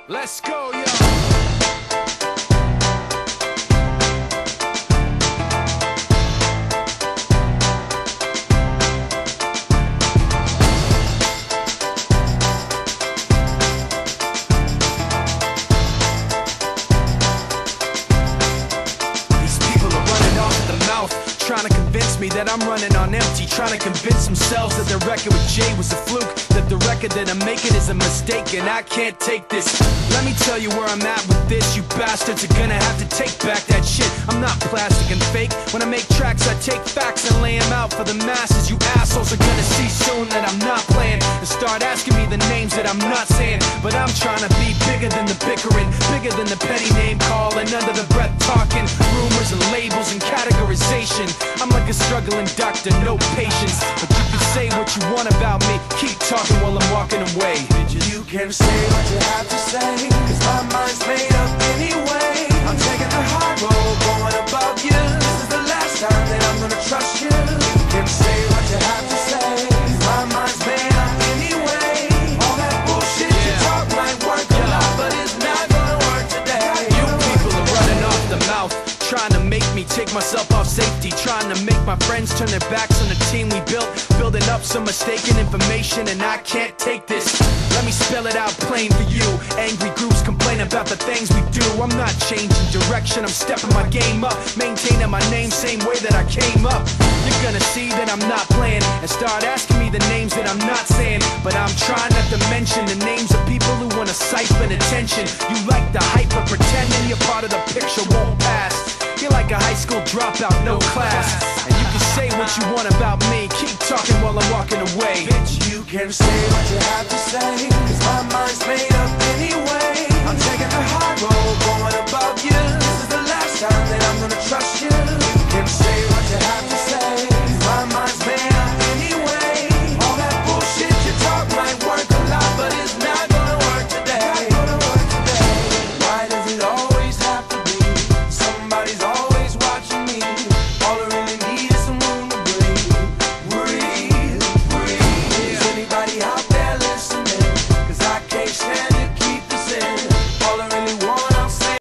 Let's go, yo. Trying to convince me that I'm running on empty, trying to convince themselves that their record with Jay was a fluke, that the record that I'm making is a mistake, and I can't take this. Let me tell you where I'm at with this. You bastards are gonna have to take back that shit. I'm not plastic and fake. When I make tracks, I take facts and lay them out for the masses. You assholes are gonna see soon that I'm not playing and start asking me the names that I'm not saying. But I'm trying to be bigger than the bickering, bigger than the petty name calling, under the breath talking, rumors and labels and categorization. I'm like a struggling doctor, no patience. But you can say what you want about me, keep talking while I'm walking away. You can say what you have to say, cause my mind's made up anyway. I'm taking the high road, going above you. This is the last time that I'm gonna trust you. You can say what you have to say, cause my mind's made up anyway. All that bullshit you talk might work a lot, but it's not gonna work today. You people are running off the mouth, trying to make me take myself off safety, trying to make my friends turn their backs on the team we built, building up some mistaken information, and I can't take this. Let me spell it out plain for you. Angry groups complain about the things we do. I'm not changing direction, I'm stepping my game up, maintaining my name same way that I came up. You're gonna see that I'm not playing and start asking me the names that I'm not saying. But I'm trying not to mention the names of people who wanna siphon attention. You like the hype but pretending you're part of the picture won't pass. You're like a high school dropout, no class. And you can say what you want about me, keep talking while I'm walking away. Bitch, you can say what you have to say, cause my mind's made up anyway. I'm taking